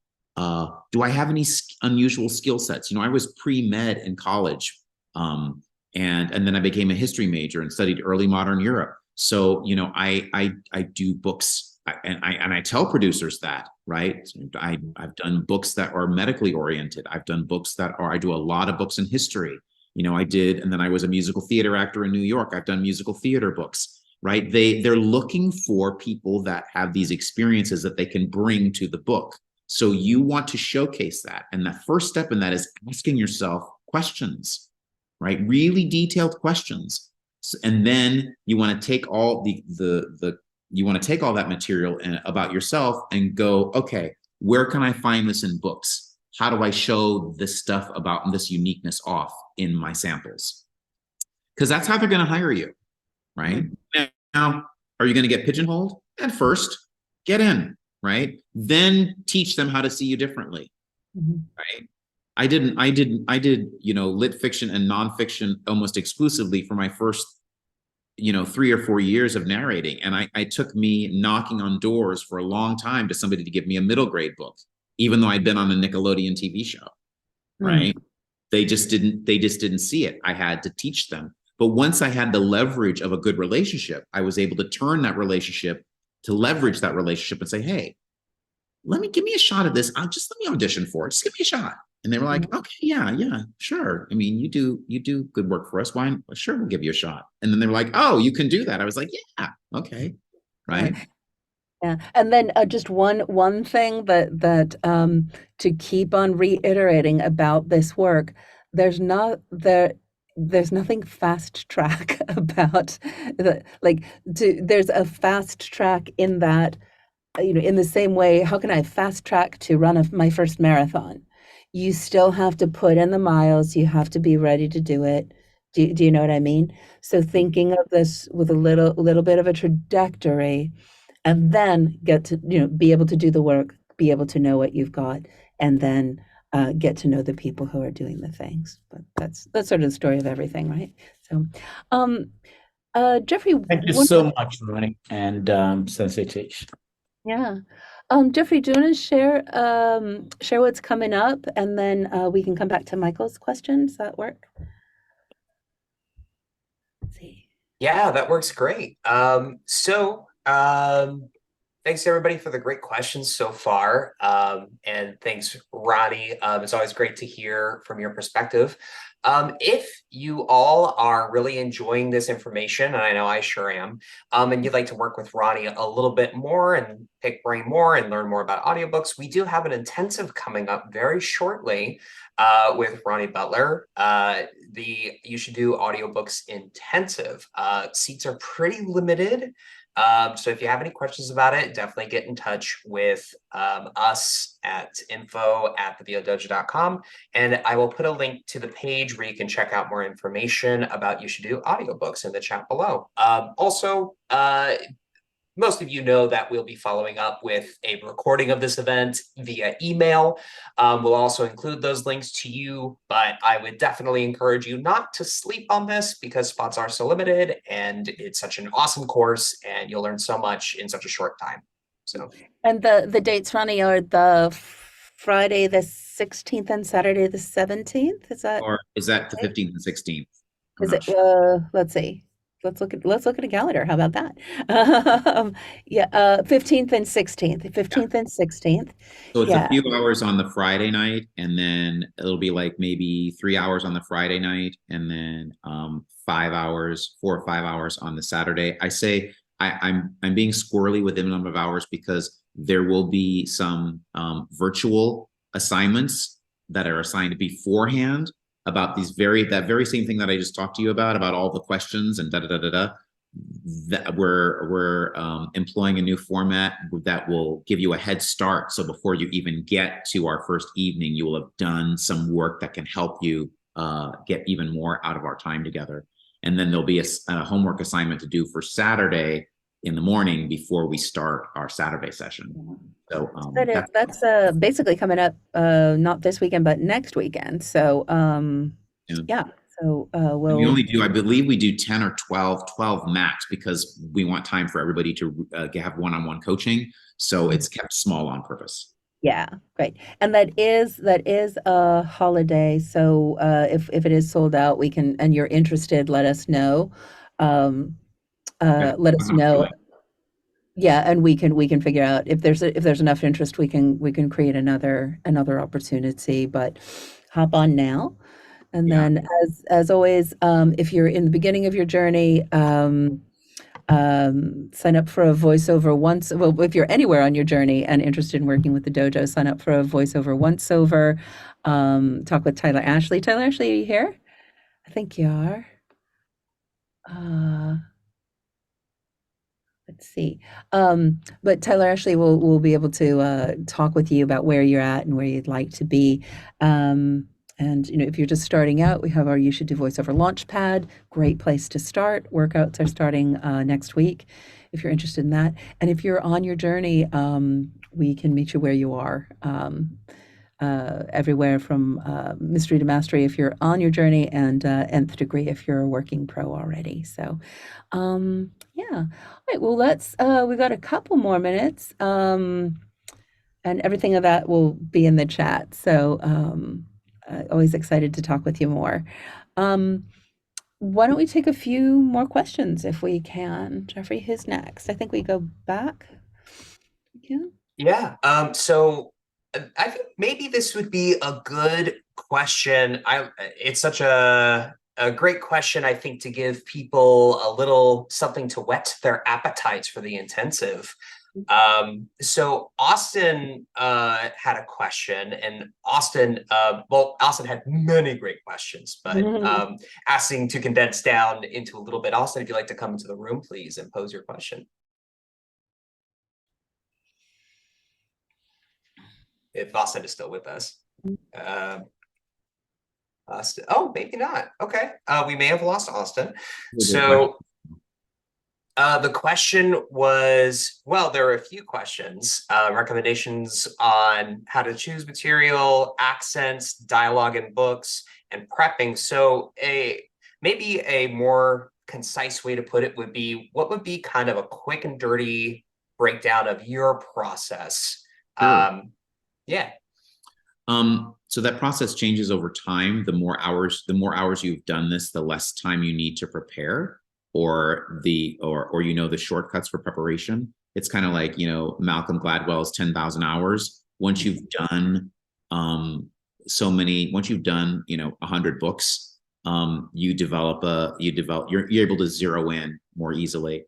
Do I have any unusual skill sets? I was pre-med in college, and then I became a history major and studied early modern Europe. So, I do books, and I tell producers that, right? I've done books that are medically oriented. I've done books I do a lot of books in history. I did, and then I was a musical theater actor in New York. I've done musical theater books, right? They're looking for people that have these experiences that they can bring to the book. So you want to showcase that. And the first step in that is asking yourself questions, right? Really detailed questions. And then you want to take all you want to take all that material about yourself and go, okay, where can I find this in books? How do I show this stuff about this uniqueness off in my samples? Because that's how they're going to hire you, right? Now, are you going to get pigeonholed? At first, get in, right? Then teach them how to see you differently, right? I did, lit fiction and nonfiction almost exclusively for my first 3 or 4 years of narrating. And I took me knocking on doors for a long time to somebody to give me a middle grade book, even though I'd been on a Nickelodeon TV show, right? They just didn't see it. I had to teach them. But once I had the leverage of a good relationship, I was able to turn that relationship to leverage that relationship and say, hey, give me a shot at this. Let me audition for it. Just give me a shot. And they were like, okay, yeah, sure. I mean, you do good work for us. Why? Sure, we'll give you a shot. And then they were like, oh, you can do that. I was like, yeah, okay, right. Yeah, and then just one thing that to keep on reiterating about this work, there's not there there's nothing fast track about there's a fast track in that in the same way, how can I fast track to run my first marathon? You still have to put in the miles, you have to be ready to do it. Do you know what I mean? So thinking of this with a little bit of a trajectory, and then get to be able to do the work, be able to know what you've got, and then get to know the people who are doing the things. But that's sort of the story of everything, right? So, um, Jeffrey, Thank you so much, Ronnie and Sensei Tish. yeah. Jeffrey, do you want to share what's coming up, and then we can come back to Michael's question? Does that work? Let's see. Yeah, that works great. Thanks everybody for the great questions so far. And thanks, Ronnie. It's always great to hear from your perspective. If you all are really enjoying this information, and I know I sure am, and you'd like to work with Ronnie a little bit more and pick brain more and learn more about audiobooks, we do have an intensive coming up very shortly with Ronnie Butler. The You Should Do Audiobooks Intensive. Seats are pretty limited. So if you have any questions about it, definitely get in touch with us at info@thevodojo.com, and I will put a link to the page where you can check out more information about You Should Do Audiobooks in the chat below. Also, most of you know that we'll be following up with a recording of this event via email. We'll also include those links to you, but I would definitely encourage you not to sleep on this because spots are so limited and it's such an awesome course and you'll learn so much in such a short time. So, and the dates, Ronnie, are the Friday the 16th and Saturday the 17th. Is that, or is that the 15th and 16th? is it? Let's see. Let's look at a calendar. How about that? 15th and 16th. 15th and 16th. So it's Yeah. a few hours on the Friday night, and then it'll be like maybe 3 hours on the Friday night, and then 5 hours, 4 or 5 hours on the Saturday. I say I'm being squirrely with the number of hours because there will be some virtual assignments that are assigned beforehand about that very same thing that I just talked to you about all the questions and that we're employing a new format that will give you a head start. So before you even get to our first evening, you will have done some work that can help you get even more out of our time together. And then there'll be a homework assignment to do for Saturday in the morning before we start our Saturday session. So that's basically coming up not this weekend but next weekend. So yeah. So we only do, I believe we do 10 or 12 max because we want time for everybody to have one-on-one coaching. So it's kept small on purpose. Yeah, great. And that is a holiday. So if it is sold out, we can, and you're interested, let us know. Let us know. Yeah, and we can figure out if there's enough interest, we can create another opportunity. But hop on now. And then as always, if you're in the beginning of your journey, sign up for a voiceover once. Well, if you're anywhere on your journey and interested in working with the dojo, sign up for a voiceover once over. Talk with Tyler Ashley. Tyler Ashley, are you here? I think you are. Let's see. But Tyler Ashley will be able to talk with you about where you're at and where you'd like to be. And if you're just starting out, we have our You Should Do Voiceover Launchpad. Great place to start. Workouts are starting next week if you're interested in that. And if you're on your journey, we can meet you where you are. Everywhere from mystery to mastery if you're on your journey, and nth degree if you're a working pro already. So yeah. All right, well, we got a couple more minutes, and everything of that will be in the chat. So always excited to talk with you more. Why don't we take a few more questions if we can? Jeffrey, who's next? I think we go back. Yeah. So I think maybe this would be a good question. It's such a great question, I think, to give people a little something to whet their appetites for the intensive. So Austin had a question, and Austin, Austin had many great questions, but asking to condense down into a little bit. Austin, if you'd like to come into the room, please, and pose your question. If Austin is still with us. Austin, oh, maybe not. Okay, we may have lost Austin. So the question was, well, there are a few questions, recommendations on how to choose material, accents, dialogue in books, and prepping. So maybe a more concise way to put it would be, what would be kind of a quick and dirty breakdown of your process? Sure. Yeah. So that process changes over time. The more hours you've done this, the less time you need to prepare, or the shortcuts for preparation. It's kind of like, Malcolm Gladwell's 10,000 hours. Once you've done once you've done 100 books, you're able to zero in more easily.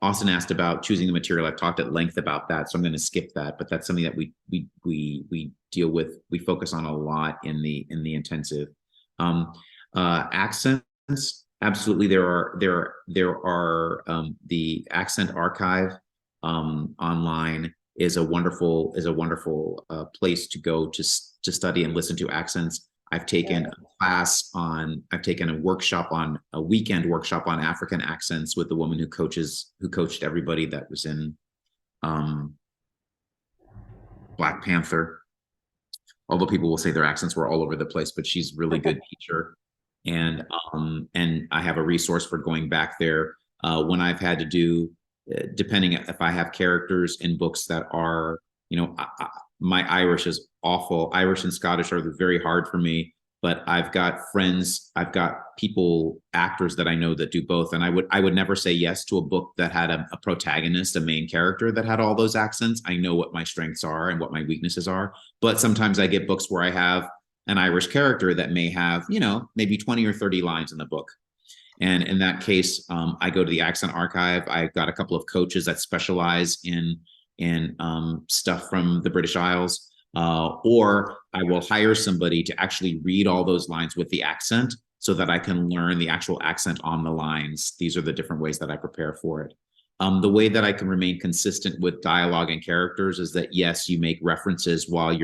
Austin asked about choosing the material. I've talked at length about that, so I'm going to skip that. But that's something that we deal with. We focus on a lot in the intensive. Accents, absolutely. There are the accent archive online is a wonderful place to go to study and listen to accents. I've taken a weekend workshop on African accents with the woman who coached everybody that was in Black Panther. Although people will say their accents were all over the place, but she's a really good teacher. And I have a resource for going back there when I've had to do, depending if I have characters in books that are, my Irish is awful. Irish and Scottish are very hard for me, but I've got actors that I know that do both. And I would never say yes to a book that had a protagonist, a main character that had all those accents. I know what my strengths are and what my weaknesses are. But sometimes I get books where I have an Irish character that may have, maybe 20 or 30 lines in the book. And in that case, I go to the accent archive. I've got a couple of coaches that specialize in stuff from the British Isles, or I will hire somebody to actually read all those lines with the accent so that I can learn the actual accent on the lines. These are the different ways that I prepare for it. The way that I can remain consistent with dialogue and characters is that, yes, you make references while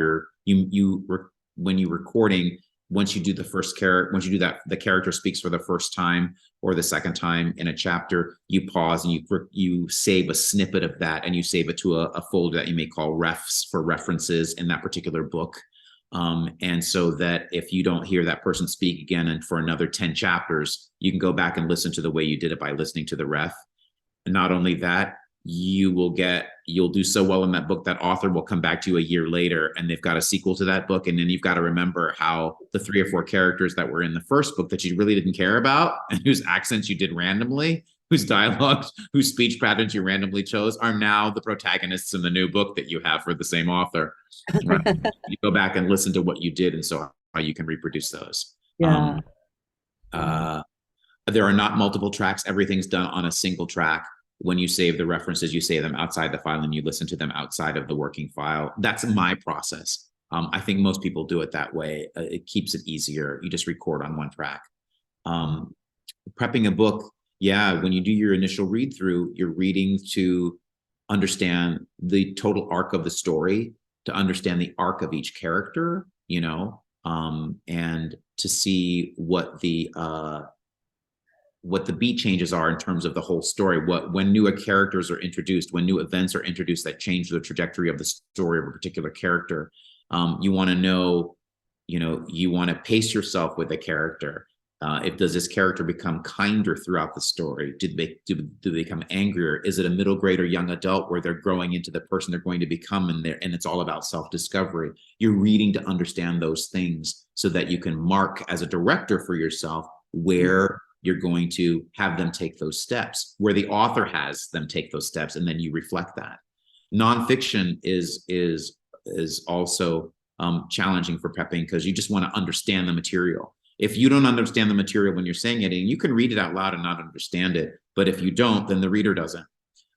when you're recording. Once you do the character speaks for the first time or the second time in a chapter, you pause and you save a snippet of that, and you save it to a folder that you may call refs for references in that particular book. And so that if you don't hear that person speak again and for another 10 chapters, you can go back and listen to the way you did it by listening to the ref. And not only that, you'll do so well in that book that author will come back to you a year later and they've got a sequel to that book. And then you've got to remember how the 3 or 4 characters that were in the first book that you really didn't care about and whose accents you did randomly, whose dialogues, whose speech patterns you randomly chose, are now the protagonists in the new book that you have for the same author. You go back and listen to what you did, and so how you can reproduce those. Yeah. There are not multiple tracks. Everything's done on a single track. When you save the references, you save them outside the file and you listen to them outside of the working file. That's my process. I think most people do it that way. It keeps it easier. You just record on one track. Prepping a book, when you do your initial read through, you're reading to understand the total arc of the story, to understand the arc of each character, and to see what the beat changes are in terms of the whole story. When new characters are introduced, when new events are introduced that change the trajectory of the story of a particular character, you want to know, you want to pace yourself with a character. Does this character become kinder throughout the story? Do they become angrier? Is it a middle grade or young adult where they're growing into the person they're going to become, and it's all about self-discovery? You're reading to understand those things so that you can mark as a director for yourself where you're going to have them take those steps, where the author has them take those steps, and then you reflect that. Nonfiction is also challenging for prepping because you just want to understand the material. If you don't understand the material when you're saying it, and you can read it out loud and not understand it, but if you don't, then the reader doesn't.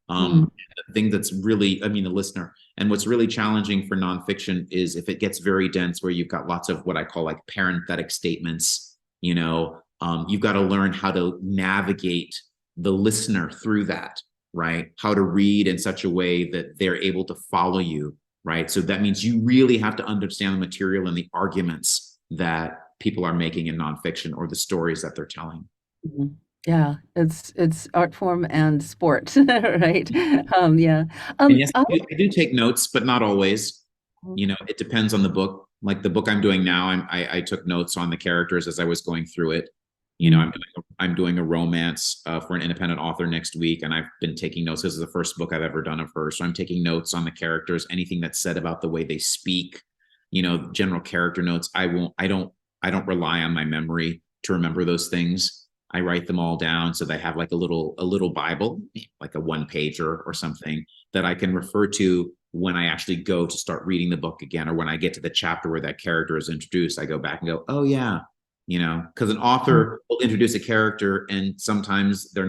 The thing that's really, I mean, the listener, and what's really challenging for nonfiction is if it gets very dense, where you've got lots of what I call like parenthetic statements, you've got to learn how to navigate the listener through that, right? How to read in such a way that they're able to follow you, right? So that means you really have to understand the material and the arguments that people are making in nonfiction, or the stories that they're telling. Mhm. Yeah, it's art form and sport, right? Yeah. And yes, I- I do take notes, but not always. It depends on the book. Like the book I'm doing now, I took notes on the characters as I was going through it. I'm doing a romance for an independent author next week, and I've been taking notes. This is the first book I've ever done of hers, so I'm taking notes on the characters, anything that's said about the way they speak, general character notes. I don't rely on my memory to remember those things. I write them all down so they have like a little Bible, like a one pager or something that I can refer to when I actually go to start reading the book again, or when I get to the chapter where that character is introduced. I go back and go, oh yeah, because an author will introduce a character and sometimes the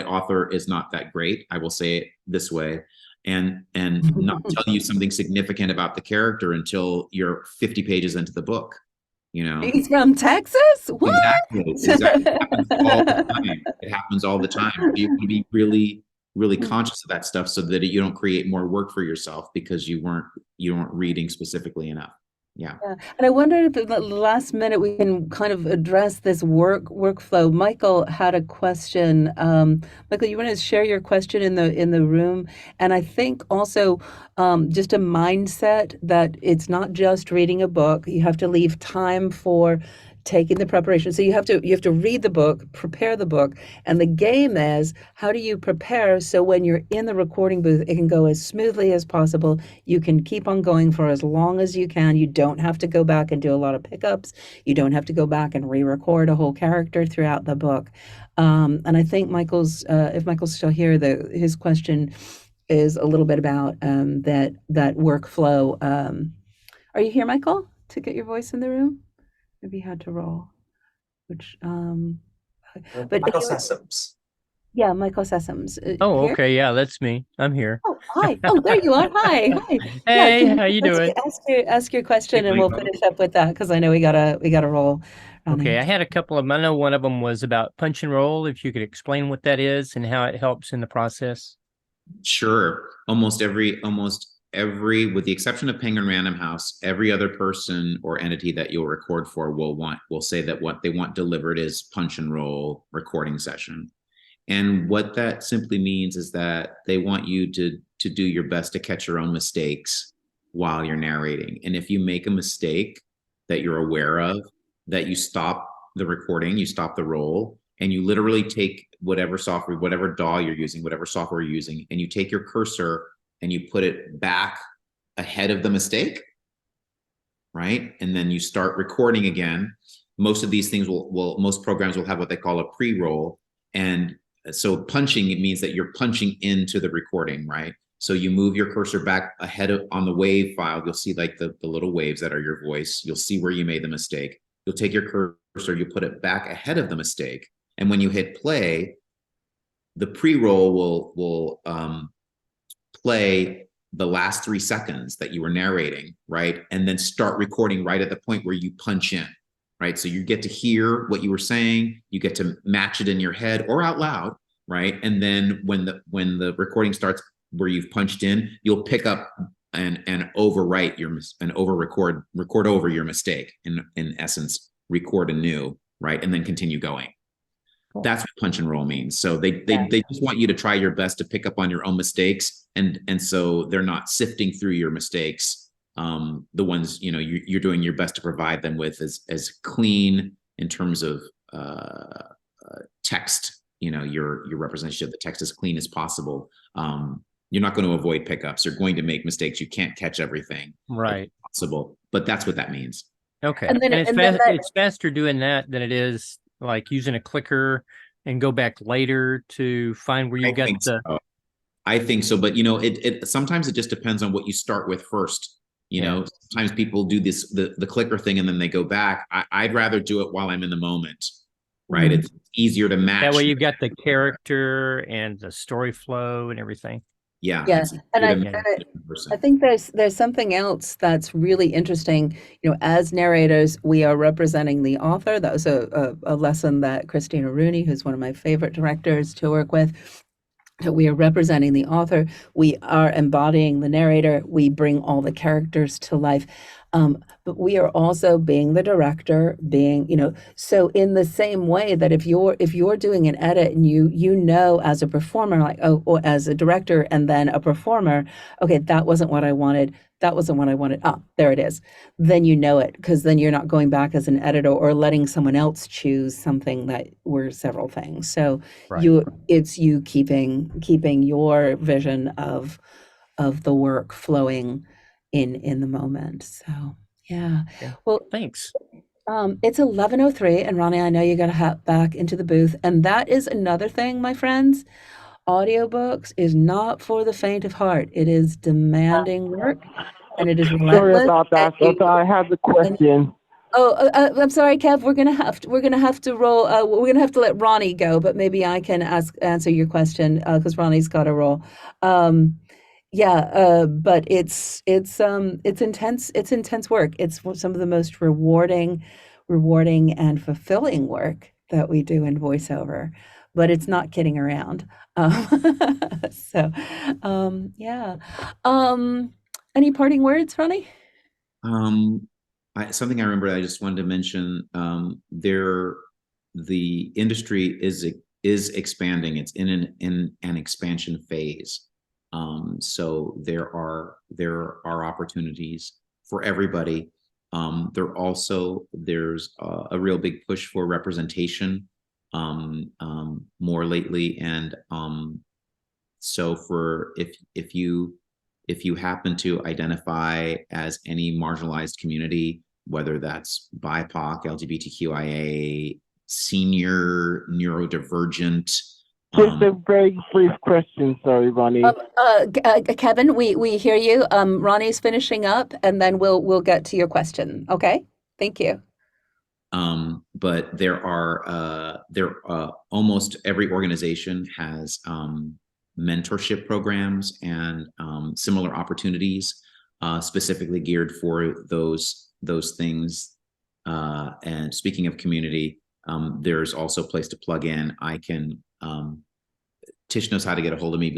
author is not that great. I will say it this way, and not tell you something significant about the character until you're 50 pages into the book. He's from Texas? What? Exactly. It happens all the time. You can be really, really conscious of that stuff so that you don't create more work for yourself because you weren't reading specifically enough. Yeah. And I wonder if at the last minute we can kind of address this workflow. Michael had a question. Michael, you want to share your question in the room? And I think also just a mindset that it's not just reading a book. You have to leave time for taking the preparation. So you have to read the book, prepare the book, and the game is how do you prepare so when you're in the recording booth, it can go as smoothly as possible. You can keep on going for as long as you can. You don't have to go back and do a lot of pickups. You don't have to go back and re-record a whole character throughout the book. And I think if Michael's still here, his question is a little bit about that workflow. Are you here, Michael, to get your voice in the room? Maybe you had to roll, which but Michael Sessoms. Yeah, Michael Sessoms. Oh, Here? okay. Yeah, that's me. I'm here. Oh, hi. Oh, there you are. Hi. Hi. Hey, can how you doing? Ask your question, and we'll finish up with that because I know we gotta roll. Okay, I had a couple of them. I know one of them was about punch and roll. If you could explain what that is and how it helps in the process. Sure. Almost every, with the exception of Penguin Random House, every other person or entity that you'll record for will say that what they want delivered is punch and roll recording session. And what that simply means is that they want you to do your best to catch your own mistakes while you're narrating. And if you make a mistake that you're aware of, that you stop the recording, you stop the roll, and you literally take whatever software, whatever DAW you're using, whatever software you're using, and you take your cursor and you put it back ahead of the mistake, right? And then you start recording again. Most of these things most programs will have what they call a pre-roll. And so punching, it means that you're punching into the recording, right? So you move your cursor back on the wave file. You'll see like the little waves that are your voice. You'll see where you made the mistake. You'll take your cursor, you put it back ahead of the mistake. And when you hit play, the pre-roll will play the last 3 seconds that you were narrating, right? And then start recording right at the point where you punch in, right? So you get to hear what you were saying, you get to match it in your head or out loud, right? And then when the recording starts where you've punched in, you'll pick up and overwrite record over your mistake, in essence, record anew, right? And then continue going. Cool. That's what punch and roll means. So they just want you to try your best to pick up on your own mistakes, and so they're not sifting through your mistakes. The ones you're doing your best to provide them with as clean in terms of text. Your representation of the text as clean as possible. You're not going to avoid pickups. You're going to make mistakes. You can't catch everything. Right. Possible, but that's what that means. Okay. And it's faster doing that than it is like using a clicker and go back later to find where you got the. So. I think so, but it sometimes it just depends on what you start with first. Sometimes people do the clicker thing and then they go back. I'd rather do it while I'm in the moment, right? Mm-hmm. easier to match. That way you've got the character and the story flow and everything. Yeah. Yes, and I think there's something else that's really interesting. You know, as narrators, we are representing the author. That was a lesson that Christina Rooney, who's one of my favorite directors to work with, that we are representing the author. We are embodying the narrator. We bring all the characters to life. But we are also being the director, being, you know, so in the same way that if you're doing an edit and you know as a performer, like, oh, or as a director and then a performer, okay, that wasn't what I wanted. That wasn't what I wanted. Ah, there it is. Then you know it, because then you're not going back as an editor or letting someone else choose something that were several things. So it's you keeping your vision of the work flowing in the moment. So yeah. Well, thanks. It's 11:03, and Ronnie, I know you got to hop back into the booth, and that is another thing, my friends. Audiobooks is not for the faint of heart. It is demanding work, and it is relentless. Sorry about that. So I have the question. I'm sorry, Kev. We're gonna have to roll. We're gonna have to let Ronnie go, but maybe I can answer your question because Ronnie's got to roll. But it's intense. It's intense work. It's some of the most rewarding and fulfilling work that we do in voiceover. But it's not kidding around. Yeah. Any parting words, Ronnie? Something I remember I just wanted to mention, the industry is expanding. It's in an expansion phase. So there are opportunities for everybody. There's a real big push for representation more lately, and so if you happen to identify as any marginalized community, whether that's BIPOC, LGBTQIA, senior, neurodivergent. Just a very brief question, sorry, Ronnie. Kevin, we hear you. Ronnie's finishing up, and then we'll get to your question. Okay, thank you. But there are almost every organization has mentorship programs and similar opportunities specifically geared for those things. And speaking of community, there's also a place to plug in. I can Tish knows how to get a hold of me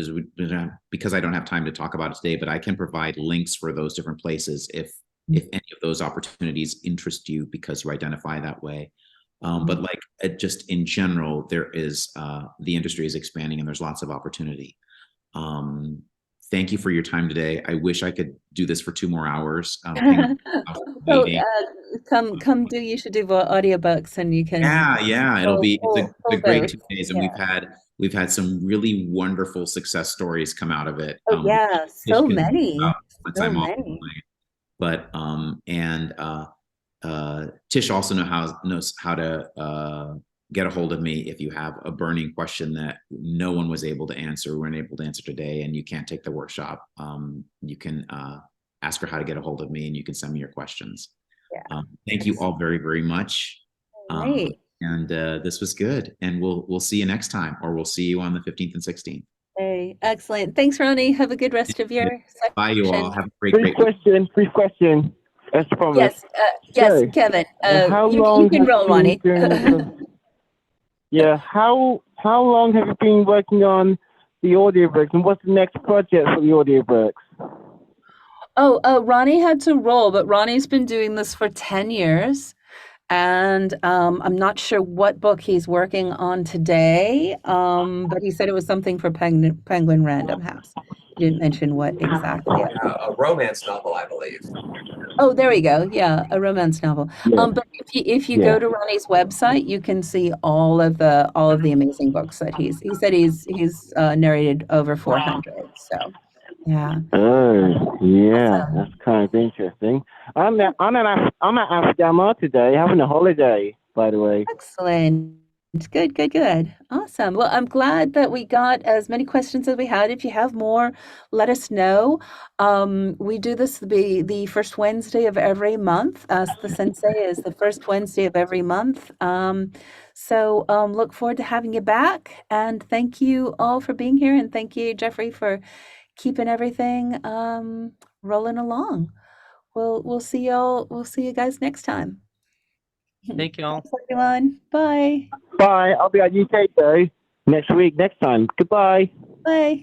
because I don't have time to talk about it today, but I can provide links for those different places if any of those opportunities interest you because you identify that way. But like just in general, there is the industry is expanding and there's lots of opportunity. Thank you for your time today. I wish I could do this for 2 more hours. You should do audiobooks, and you can. Yeah. It's a great 2 days, and we've had some really wonderful success stories come out of it. So many. But Tish also knows how to get a hold of me if you have a burning question that no one was able to answer, weren't able to answer today, and you can't take the workshop. You can ask her how to get a hold of me, and you can send me your questions. Thank you all very, very much. And this was good, and we'll see you next time, or we'll see you on the 15th and 16th. Hey, excellent. Thanks, Ronnie. Have a good rest of your session. Bye, you all. Have a great Brief question. As promised. Yes, Kevin. You can roll, Ronnie. How long have you been working on the audiobooks, and what's the next project for the audiobooks? Ronnie had to roll, but Ronnie's been doing this for 10 years. And I'm not sure what book he's working on today, but he said it was something for Penguin Random House. He didn't mention what exactly. A romance novel, I believe. Oh, there we go. Yeah, a romance novel. But if you go to Ronnie's website, you can see all of the amazing books that he said he's narrated over 400. So. Yeah. That's kind of interesting. I'm at Amsterdam today, having a holiday, by the way. Excellent. Good, good, good. Awesome. Well, I'm glad that we got as many questions as we had. If you have more, let us know. We do this to be the first Wednesday of every month. Ask the Sensei is the first Wednesday of every month. Look forward to having you back. And thank you all for being here. And thank you, Jeffrey, for keeping everything rolling along. We'll see y'all. We'll see you guys next time. Thank y'all. Thanks, everyone. Bye. Bye. I'll be at UK Day next week, next time. Goodbye. Bye.